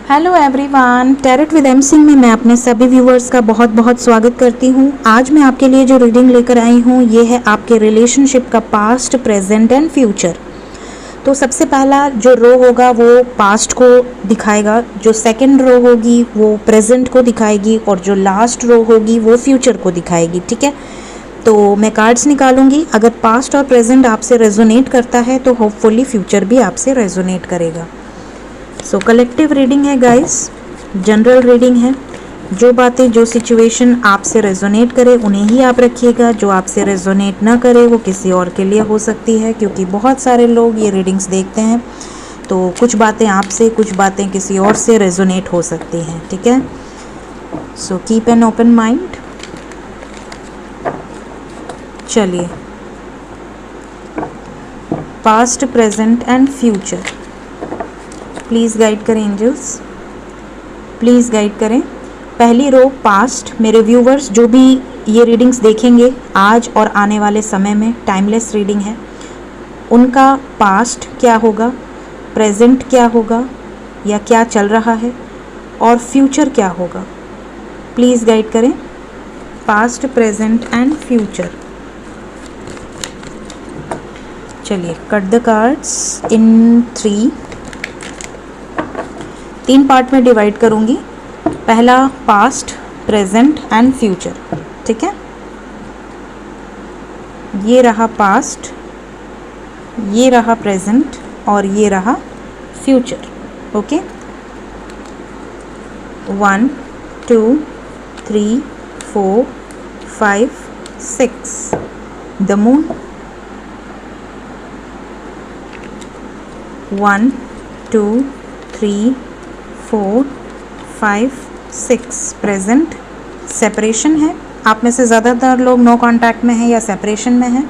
Hello everyone, tarot with M Singh में मैं अपने सभी व्यूअर्स का बहुत बहुत स्वागत करती हूँ। आज मैं आपके लिए जो रीडिंग लेकर आई हूँ ये है आपके रिलेशनशिप का पास्ट, प्रेजेंट एंड फ्यूचर। तो सबसे पहला जो रो होगा वो पास्ट को दिखाएगा, जो सेकंड रो होगी वो प्रेजेंट को दिखाएगी और जो लास्ट रो होगी वो फ्यूचर को दिखाएगी। ठीक है, तो मैं कार्ड्स निकालूंगी। अगर पास्ट और प्रेजेंट आपसे रेजोनेट करता है तो होपफुली फ्यूचर भी आपसे रेजोनेट करेगा। सो कलेक्टिव रीडिंग है गाइस, जनरल रीडिंग है। जो बातें, जो सिचुएशन आपसे रेजोनेट करे उन्हें ही आप रखिएगा। जो आपसे रेजोनेट ना करे वो किसी और के लिए हो सकती है, क्योंकि बहुत सारे लोग ये रीडिंग्स देखते हैं तो कुछ बातें आपसे, कुछ बातें किसी और से रेजोनेट हो सकती हैं। ठीक है, so keep an open mind. चलिए, past, present and future please guide करें एंजल्स, प्लीज़ गाइड करें। पहली रो पास्ट, मेरे व्यूवर्स जो भी ये रीडिंग्स देखेंगे आज और आने वाले समय में, टाइमलेस रीडिंग है, उनका पास्ट क्या होगा, प्रेजेंट क्या होगा या क्या चल रहा है, और फ्यूचर क्या होगा, प्लीज़ गाइड करें। Past, present and future. चलिए, cut the cards in 3 part में डिवाइड करूंगी। पहला पास्ट, प्रेजेंट एंड फ्यूचर। ठीक है, ये रहा पास्ट, ये रहा प्रेजेंट और ये रहा future. Okay, 1 2 3 4 5 6 the moon, 1 2 3 4 5 6 present. Separation है, आप में से ज़्यादातर लोग नो कांटेक्ट में हैं या सेपरेशन में हैं।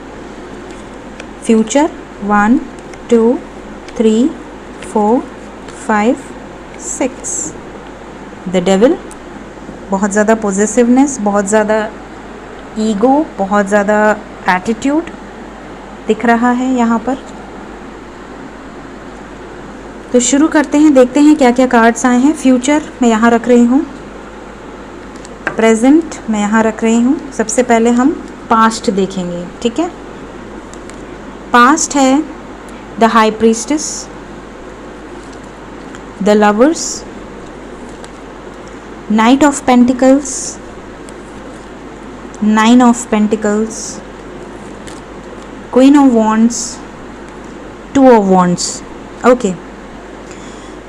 Future 1 2 3 4 5 6 the devil. बहुत ज़्यादा पॉजिटिवनेस, बहुत ज़्यादा ईगो, बहुत ज़्यादा एटीट्यूड दिख रहा है यहाँ पर। तो शुरू करते हैं, देखते हैं क्या क्या कार्ड्स आए हैं। फ्यूचर मैं यहाँ रख रही हूँ, प्रेजेंट मैं यहाँ रख रही हूँ। सबसे पहले हम पास्ट देखेंगे। ठीक है, पास्ट है the high priestess, the lovers, night of pentacles, 9 of pentacles, queen of wands, 2 of wands. Okay,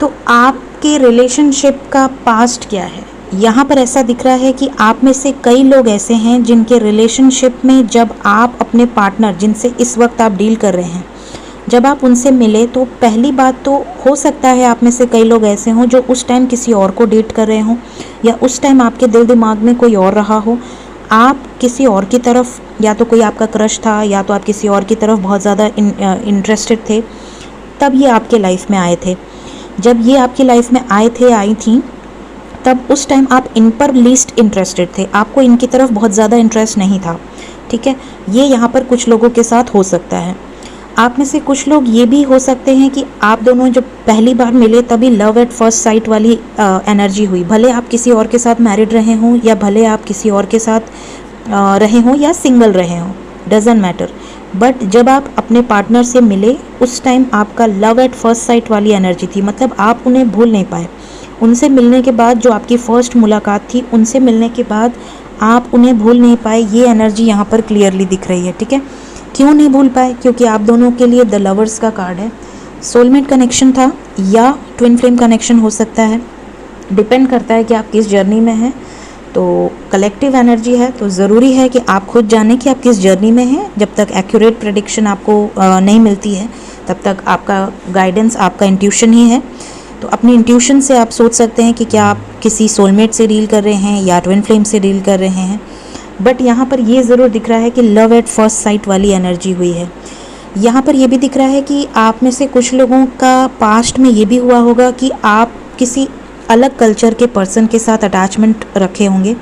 तो आपके रिलेशनशिप का पास्ट क्या है? यहाँ पर ऐसा दिख रहा है कि आप में से कई लोग ऐसे हैं जिनके रिलेशनशिप में जब आप अपने पार्टनर, जिनसे इस वक्त आप डील कर रहे हैं, जब आप उनसे मिले तो पहली बात तो हो सकता है आप में से कई लोग ऐसे हों जो उस टाइम किसी और को डेट कर रहे हों, या उस टाइम आपके दिल दिमाग में कोई और रहा हो। आप किसी और की तरफ, या तो कोई आपका क्रश था या तो आप किसी और की तरफ बहुत ज़्यादा इंटरेस्टेड थे, तब ये आपके लाइफ में आए थे। जब ये आपकी लाइफ में आए थे, आई थी, तब उस टाइम आप इन पर लीस्ट इंटरेस्टेड थे, आपको इनकी तरफ बहुत ज़्यादा इंटरेस्ट नहीं था। ठीक है, ये यहाँ पर कुछ लोगों के साथ हो सकता है। आप में से कुछ लोग ये भी हो सकते हैं कि आप दोनों जब पहली बार मिले तभी लव एट फर्स्ट साइट वाली एनर्जी हुई। भले आप किसी और के साथ मैरिड रहे हों या भले आप किसी और के साथ रहे हों या सिंगल रहे हों, डजेंट मैटर, बट जब आप अपने पार्टनर से मिले उस टाइम आपका लव एट फर्स्ट साइट वाली एनर्जी थी। मतलब आप उन्हें भूल नहीं पाए। उनसे मिलने के बाद जो आपकी फ़र्स्ट मुलाकात थी, उनसे मिलने के बाद आप उन्हें भूल नहीं पाए। ये एनर्जी यहाँ पर क्लियरली दिख रही है। ठीक है, क्यों नहीं भूल पाए? क्योंकि आप दोनों के लिए द लवर्स का कार्ड है। सोलमेट कनेक्शन था या ट्विन फ्लेम कनेक्शन हो सकता है, डिपेंड करता है कि आप किस जर्नी में हैं। तो कलेक्टिव एनर्जी है, तो ज़रूरी है कि आप खुद जानें कि आप किस जर्नी में हैं। जब तक एक्यूरेट प्रेडिक्शन आपको नहीं मिलती है तब तक आपका गाइडेंस, आपका इंट्यूशन ही है। तो अपनी इंट्यूशन से आप सोच सकते हैं कि क्या आप किसी सोलमेट से डील कर रहे हैं या ट्विन फ्लेम से डील कर रहे हैं। बट यहाँ पर ये ज़रूर दिख रहा है कि लव एट फर्स्ट साइट वाली एनर्जी हुई है। यहाँ पर ये भी दिख रहा है कि आप में से कुछ लोगों का पास्ट में ये भी हुआ होगा कि आप किसी अलग कल्चर के पर्सन के साथ अटैचमेंट रखे होंगे।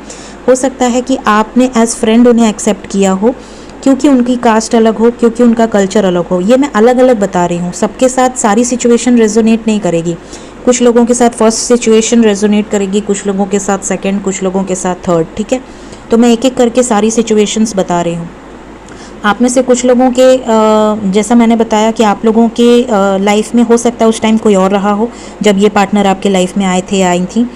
हो सकता है कि आपने एज फ्रेंड उन्हें एक्सेप्ट किया हो, क्योंकि उनकी कास्ट अलग हो, क्योंकि उनका कल्चर अलग हो। ये मैं अलग अलग बता रही हूँ, सबके साथ सारी सिचुएशन रेजोनेट नहीं करेगी। कुछ लोगों के साथ फर्स्ट सिचुएशन रेजोनेट करेगी, कुछ लोगों के साथ सेकंड, कुछ लोगों के साथ थर्ड, ठीक है। तो मैं एक एक करके सारी सिचुएशंस बता रही हूँ। आप में से कुछ लोगों के जैसा मैंने बताया कि आप लोगों के लाइफ में हो सकता है उस टाइम कोई और रहा हो जब ये पार्टनर आपके लाइफ में आए थे या आई थी।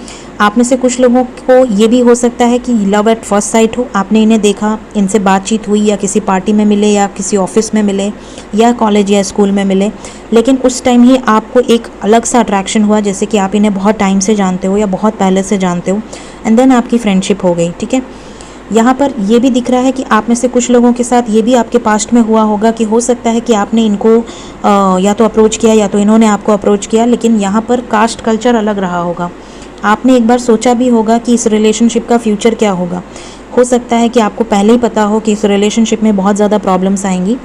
आप में से कुछ लोगों को ये भी हो सकता है कि लव एट फर्स्ट साइट हो, आपने इन्हें देखा, इनसे बातचीत हुई, या किसी पार्टी में मिले, या किसी ऑफिस में मिले, या कॉलेज या स्कूल में मिले, लेकिन उस टाइम ही आपको एक अलग सा अट्रैक्शन हुआ, जैसे कि आप इन्हें बहुत टाइम से जानते हो या बहुत पहले से जानते हो, एंड देन आपकी फ्रेंडशिप हो गई, ठीक है। यहाँ पर ये भी दिख रहा है कि आप में से कुछ लोगों के साथ ये भी आपके पास्ट में हुआ होगा कि हो सकता है कि आपने इनको या तो अप्रोच किया या तो इन्होंने आपको अप्रोच किया, लेकिन यहाँ पर कास्ट कल्चर अलग रहा होगा। आपने एक बार सोचा भी होगा कि इस रिलेशनशिप का फ्यूचर क्या होगा। हो सकता है कि आपको पहले ही पता हो कि इस रिलेशनशिप में बहुत ज़्यादा प्रॉब्लम्स आएंगी,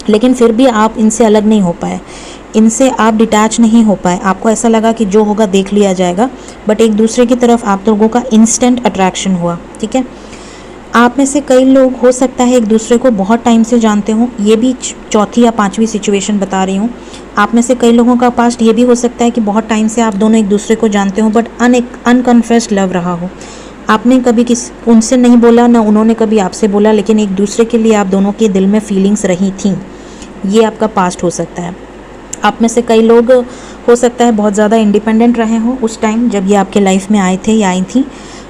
लेकिन फिर भी आप इनसे अलग नहीं हो पाए, इनसे आप डिटैच नहीं हो पाए। आपको ऐसा लगा कि जो होगा देख लिया जाएगा, बट एक दूसरे की तरफ आप लोगों का इंस्टेंट अट्रैक्शन हुआ, ठीक है। आप में से कई लोग हो सकता है एक दूसरे को बहुत टाइम से जानते हो, ये भी चौथी या पांचवी सिचुएशन बता रही हूँ। आप में से कई लोगों का पास्ट ये भी हो सकता है कि बहुत टाइम से आप दोनों एक दूसरे को जानते हो, बट अनकन्फेस्ड लव रहा हो। आपने कभी उनसे नहीं बोला, ना उन्होंने कभी आपसे बोला, लेकिन एक दूसरे के लिए आप दोनों के दिल में फीलिंग्स रही थी। ये आपका पास्ट हो सकता है। आप में से कई लोग हो सकता है बहुत ज़्यादा इंडिपेंडेंट रहे हो उस टाइम जब ये आपके लाइफ में आए थे या आई थी,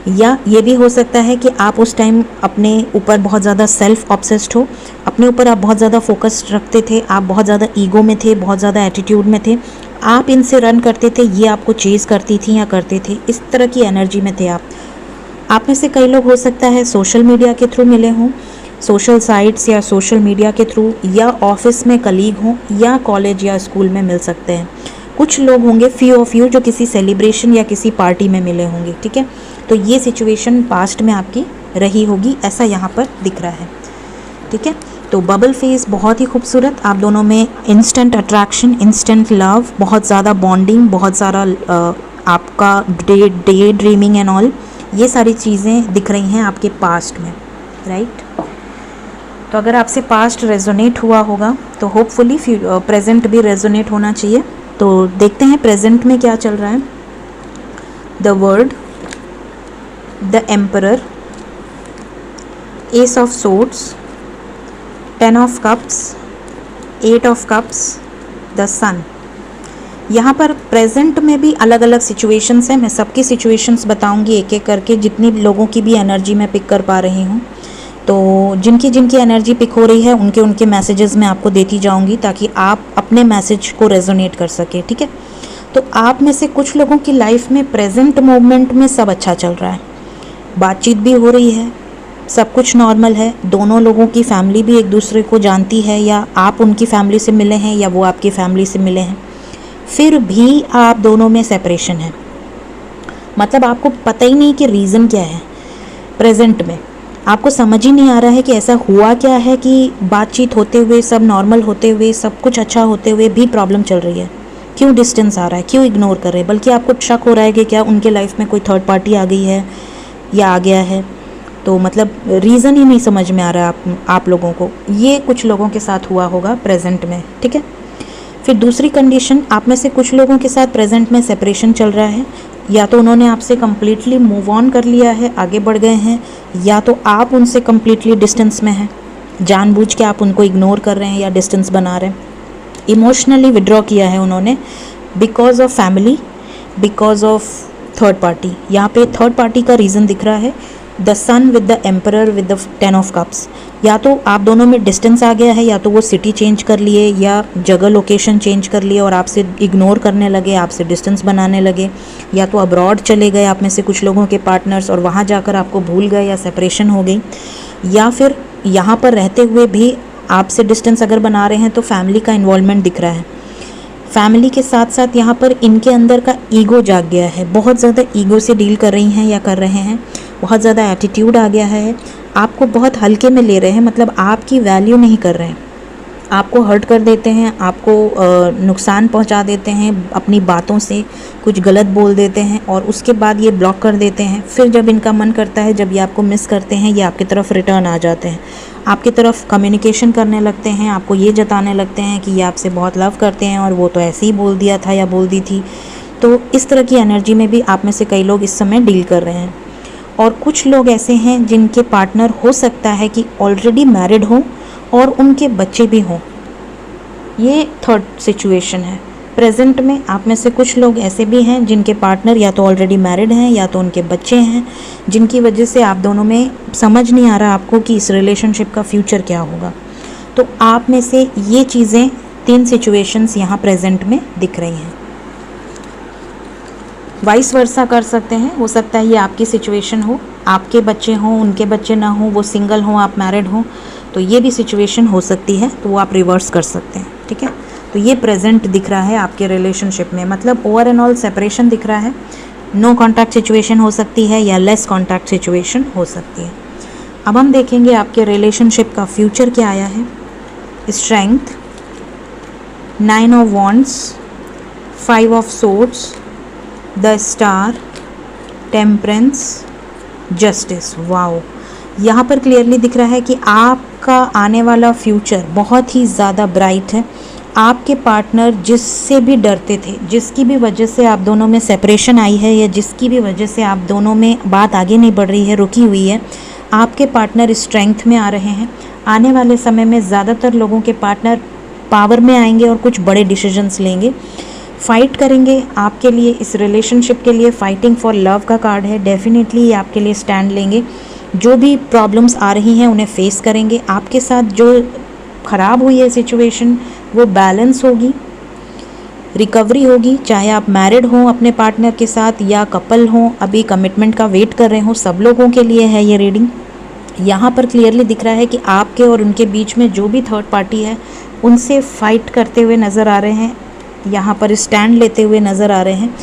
या ये भी हो सकता है कि आप उस टाइम अपने ऊपर बहुत ज़्यादा सेल्फ ऑब्सेस्ड हो, अपने ऊपर आप बहुत ज़्यादा फोकस रखते थे, आप बहुत ज़्यादा ईगो में थे, बहुत ज़्यादा एटीट्यूड में थे, आप इनसे रन करते थे, ये आपको चेज़ करती थी या करते थे, इस तरह की एनर्जी में थे आप। आप में से कई लोग हो सकता है सोशल मीडिया के थ्रू मिले हों, सोशल साइट्स या सोशल मीडिया के थ्रू, या ऑफिस में कलीग हों, या कॉलेज या स्कूल में मिल सकते हैं। कुछ लोग होंगे फ्यू ऑफ यू जो किसी सेलिब्रेशन या किसी पार्टी में मिले होंगे, ठीक है। तो ये सिचुएशन पास्ट में आपकी रही होगी, ऐसा यहाँ पर दिख रहा है, ठीक है। तो बबल फेज बहुत ही खूबसूरत, आप दोनों में इंस्टेंट अट्रैक्शन, इंस्टेंट लव, बहुत ज़्यादा बॉन्डिंग, बहुत सारा आपका डे ड्रीमिंग एंड ऑल, ये सारी चीज़ें दिख रही हैं आपके पास्ट में, राइट। तो अगर आपसे पास्ट रेजोनेट हुआ होगा तो होपफुली प्रेजेंट भी रेजोनेट होना चाहिए। तो देखते हैं प्रेजेंट में क्या चल रहा है। The word, the emperor, ace of swords, 10 of cups, 8 of cups, the sun. यहाँ पर प्रेजेंट में भी अलग अलग सिचुएशंस हैं। मैं सबकी सिचुएशंस बताऊंगी एक एक करके, जितनी लोगों की भी एनर्जी मैं पिक कर पा रही हूँ। तो जिनकी जिनकी एनर्जी पिक हो रही है उनके उनके मैसेजेस मैं आपको देती जाऊंगी ताकि आप अपने मैसेज को रेजोनेट कर सके, ठीक है। तो आप में से कुछ लोगों की लाइफ में प्रेजेंट मोमेंट में सब अच्छा चल रहा है, बातचीत भी हो रही है, सब कुछ नॉर्मल है, दोनों लोगों की फैमिली भी एक दूसरे को जानती है, या आप उनकी फैमिली से मिले हैं या वो आपकी फैमिली से मिले हैं, फिर भी आप दोनों में सेपरेशन है। मतलब आपको पता ही नहीं कि रीज़न क्या है। प्रेजेंट में आपको समझ ही नहीं आ रहा है कि ऐसा हुआ क्या है कि बातचीत होते हुए, सब नॉर्मल होते हुए, सब कुछ अच्छा होते हुए भी प्रॉब्लम चल रही है। क्यों डिस्टेंस आ रहा है, क्यों इग्नोर कर रहे हैं, बल्कि आपको शक हो रहा है कि क्या उनके लाइफ में कोई थर्ड पार्टी आ गई है या आ गया है। तो मतलब रीज़न ही नहीं समझ में आ रहा है आप लोगों को। ये कुछ लोगों के साथ हुआ होगा प्रेजेंट में, ठीक है। फिर दूसरी कंडीशन, आप में से कुछ लोगों के साथ प्रेजेंट में सेपरेशन चल रहा है, या तो उन्होंने आपसे कम्प्लीटली मूव ऑन कर लिया है, आगे बढ़ गए हैं, या तो आप उनसे कम्प्लीटली डिस्टेंस में हैं, जानबूझ के आप उनको इग्नोर कर रहे हैं या डिस्टेंस बना रहे हैं। इमोशनली विड्रॉ किया है उन्होंने because of family, because of third party. यहाँ पे थर्ड पार्टी का रीज़न दिख रहा है, the sun with the emperor with the 10 of cups. या तो आप दोनों में डिस्टेंस आ गया है, या तो वो सिटी चेंज कर लिए या जगह लोकेशन चेंज कर लिए और आपसे इग्नोर करने लगे, आपसे डिस्टेंस बनाने लगे, या तो अब्रॉड चले गए आप में से कुछ लोगों के पार्टनर्स और वहाँ जाकर आपको भूल गए या सेपरेशन हो गई, या फिर यहाँ पर रहते हुए भी आपसे डिस्टेंस अगर बना रहे हैं तो फैमिली का इन्वॉल्वमेंट दिख रहा है। फैमिली के साथ साथ यहाँ पर इनके अंदर का ईगो जाग गया है, बहुत ज़्यादा ईगो से डील कर रही हैं या कर रहे हैं, बहुत ज़्यादा एटीट्यूड आ गया है, आपको बहुत हल्के में ले रहे हैं, मतलब आपकी वैल्यू नहीं कर रहे हैं, आपको हर्ट कर देते हैं, आपको नुकसान पहुंचा देते हैं अपनी बातों से, कुछ गलत बोल देते हैं और उसके बाद ये ब्लॉक कर देते हैं। फिर जब इनका मन करता है, जब ये आपको मिस करते हैं, ये आपकी तरफ रिटर्न आ जाते हैं, आपकी तरफ कम्युनिकेशन करने लगते हैं, आपको ये जताने लगते हैं कि ये आपसे बहुत लव करते हैं और वो तो ऐसे ही बोल दिया था या बोल दी थी। तो इस तरह की एनर्जी में भी आप में से कई लोग इस समय डील कर रहे हैं। और कुछ लोग ऐसे हैं जिनके पार्टनर हो सकता है कि ऑलरेडी मैरिड हो और उनके बच्चे भी हों। ये थर्ड सिचुएशन है। प्रेजेंट में आप में से कुछ लोग ऐसे भी हैं जिनके पार्टनर या तो ऑलरेडी मैरिड हैं या तो उनके बच्चे हैं, जिनकी वजह से आप दोनों में समझ नहीं आ रहा आपको कि इस रिलेशनशिप का फ्यूचर क्या होगा। तो आप में से ये चीज़ें, 3 सिचुएशंस यहाँ प्रेजेंट में दिख रही हैं। वाइस वर्सा कर सकते हैं, हो सकता है ये आपकी सिचुएशन हो, आपके बच्चे हों, उनके बच्चे ना हों, वो सिंगल हों, आप मैरिड हों, तो ये भी सिचुएशन हो सकती है, तो वो आप रिवर्स कर सकते हैं। ठीक है, तो ये प्रेजेंट दिख रहा है आपके रिलेशनशिप में, मतलब ओवर एंड ऑल सेपरेशन दिख रहा है। नो कॉन्टैक्ट सिचुएशन हो सकती है या लेस कॉन्टैक्ट सिचुएशन हो सकती है। अब हम देखेंगे आपके रिलेशनशिप का फ्यूचर क्या आया है। Strength, 9 of wands, 5 of swords, the star, temperance, justice. Wow, यहाँ पर क्लियरली दिख रहा है कि आपका आने वाला फ्यूचर बहुत ही ज़्यादा ब्राइट है। आपके पार्टनर जिससे भी डरते थे, जिसकी भी वजह से आप दोनों में सेपरेशन आई है या जिसकी भी वजह से आप दोनों में बात आगे नहीं बढ़ रही है, रुकी हुई है, आपके पार्टनर स्ट्रेंथ में आ रहे हैं। आने वाले समय में ज़्यादातर लोगों के पार्टनर पावर में आएंगे और कुछ बड़े डिसीजंस लेंगे, फाइट करेंगे आपके लिए। इस रिलेशनशिप के लिए फाइटिंग फॉर लव का कार्ड है। डेफिनेटली ये आपके लिए स्टैंड लेंगे, जो भी प्रॉब्लम्स आ रही हैं उन्हें फेस करेंगे। आपके साथ जो ख़राब हुई है सिचुएशन वो बैलेंस होगी, रिकवरी होगी, चाहे आप मैरिड हों अपने पार्टनर के साथ या कपल हों, अभी कमिटमेंट का वेट कर रहे हों, सब लोगों के लिए है ये रीडिंग। यहाँ पर क्लियरली दिख रहा है कि आपके और उनके बीच में जो भी थर्ड पार्टी है उनसे फाइट करते हुए नज़र आ रहे हैं, यहाँ पर स्टैंड लेते हुए नज़र आ रहे हैं।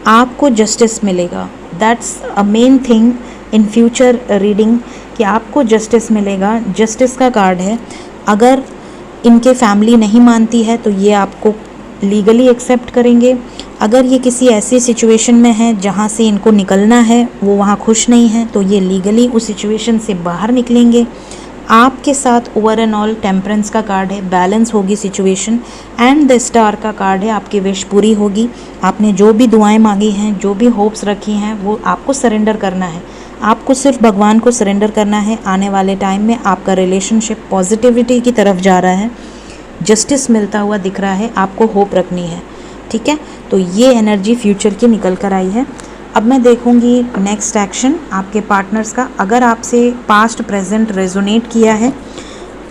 आपको जस्टिस मिलेगा, that's a main thing in future reading, कि आपको जस्टिस मिलेगा। जस्टिस का कार्ड है। अगर इनके फैमिली नहीं मानती है तो ये आपको लीगली एक्सेप्ट करेंगे। अगर ये किसी ऐसी सिचुएशन में है जहाँ से इनको निकलना है, वो वहाँ खुश नहीं है, तो ये लीगली उस सिचुएशन से बाहर निकलेंगे। आपके साथ ओवर एंड ऑल टेम्परेंस का कार्ड है, बैलेंस होगी सिचुएशन। एंड द स्टार का कार्ड है, आपकी विश पूरी होगी। आपने जो भी दुआएं मांगी हैं, जो भी होप्स रखी हैं, वो आपको सरेंडर करना है। आपको सिर्फ भगवान को सरेंडर करना है। आने वाले टाइम में आपका रिलेशनशिप पॉजिटिविटी की तरफ जा रहा है, जस्टिस मिलता हुआ दिख रहा है, आपको होप रखनी है। ठीक है, तो ये एनर्जी फ्यूचर की निकल कर आई है। अब मैं देखूंगी नेक्स्ट एक्शन आपके पार्टनर्स का। अगर आपसे पास्ट प्रेजेंट रेजोनेट किया है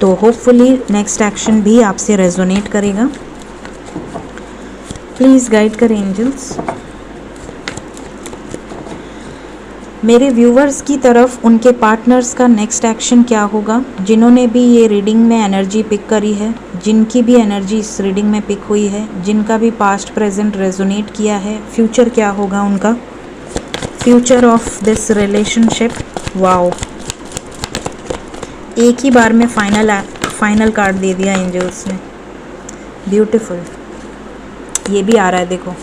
तो होपफुली नेक्स्ट एक्शन भी आपसे रेजोनेट करेगा। प्लीज़ गाइड करें एंजल्स मेरे व्यूवर्स की तरफ, उनके पार्टनर्स का नेक्स्ट एक्शन क्या होगा। जिन्होंने भी ये रीडिंग में एनर्जी पिक करी है, जिनकी भी एनर्जी इस रीडिंग में पिक हुई है, जिनका भी पास्ट प्रेजेंट रेजोनेट किया है, फ्यूचर क्या होगा उनका, future of this relationship. Wow, एक ही बार में फाइनल कार्ड दे दिया एंजल्स ने, ब्यूटीफुल। ये भी आ रहा है, देखो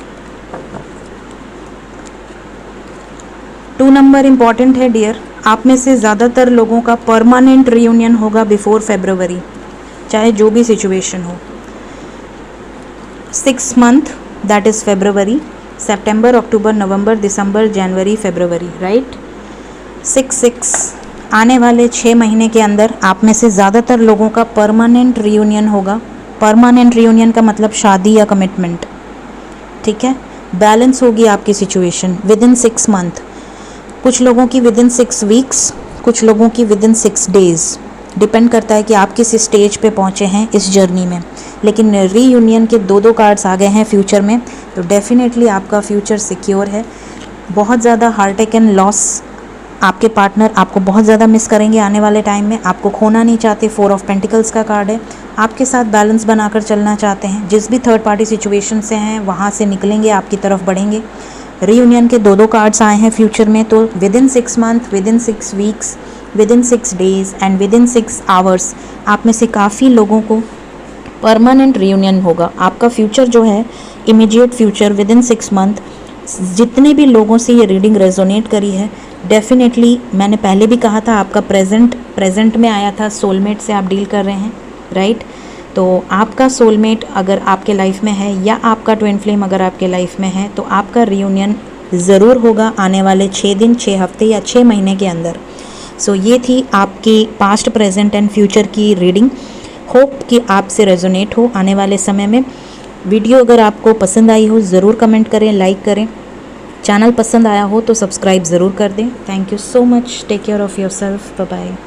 2 नंबर इम्पॉर्टेंट है डियर। आप में से ज़्यादातर लोगों का परमानेंट रियूनियन होगा बिफोर फेब्रुवरी, चाहे जो भी सिचुएशन हो। 6 month, that is February, September, October, November, December, January, February, right. 6 आने वाले 6 महीने के अंदर आप में से ज़्यादातर लोगों का परमानेंट रियूनियन होगा। परमानेंट रियूनियन का मतलब शादी या कमिटमेंट। ठीक है, बैलेंस होगी आपकी सिचुएशन विद इन 6 मंथ। कुछ लोगों की विद इन 6 वीक्स, कुछ लोगों की विद इन 6 डेज़। डिपेंड करता है कि आप किस स्टेज पे पहुंचे हैं इस जर्नी में। लेकिन रीयूनियन के 2 कार्ड्स आ गए हैं फ्यूचर में, तो डेफिनेटली आपका फ्यूचर सिक्योर है। बहुत ज़्यादा हार्ट एंड लॉस, आपके पार्टनर आपको बहुत ज़्यादा मिस करेंगे आने वाले टाइम में, आपको खोना नहीं चाहते। 4 ऑफ पेंटिकल्स का कार्ड है, आपके साथ बैलेंस बनाकर चलना चाहते हैं। जिस भी थर्ड पार्टी सिचुएशन से हैं वहाँ से निकलेंगे, आपकी तरफ बढ़ेंगे। रीयूनियन के 2 कार्ड्स आए हैं फ्यूचर में, तो with in 6 month, with in 6 weeks, with in 6 days and with in 6 hours आप में से काफ़ी लोगों को परमानेंट रीयूनियन होगा। आपका फ्यूचर जो है, immediate future with in 6 month, जितने भी लोगों से ये रीडिंग रेजोनेट करी है, डेफिनेटली मैंने पहले भी कहा था आपका प्रेजेंट में आया था, सोलमेट से आप डील कर रहे हैं, राइट। तो आपका सोलमेट अगर आपके लाइफ में है या आपका ट्विन फ्लेम अगर आपके लाइफ में है तो आपका रियूनियन ज़रूर होगा आने वाले 6 दिन, 6 हफ्ते या 6 महीने के अंदर। सो ये थी आपकी पास्ट, प्रेजेंट एंड फ्यूचर की रीडिंग। होप कि आपसे रेजोनेट हो आने वाले समय में। वीडियो अगर आपको पसंद आई हो ज़रूर कमेंट करें, लाइक करें। चैनल पसंद आया हो तो सब्सक्राइब ज़रूर कर दें। Thank you so much. Take care of yourself. Bye bye.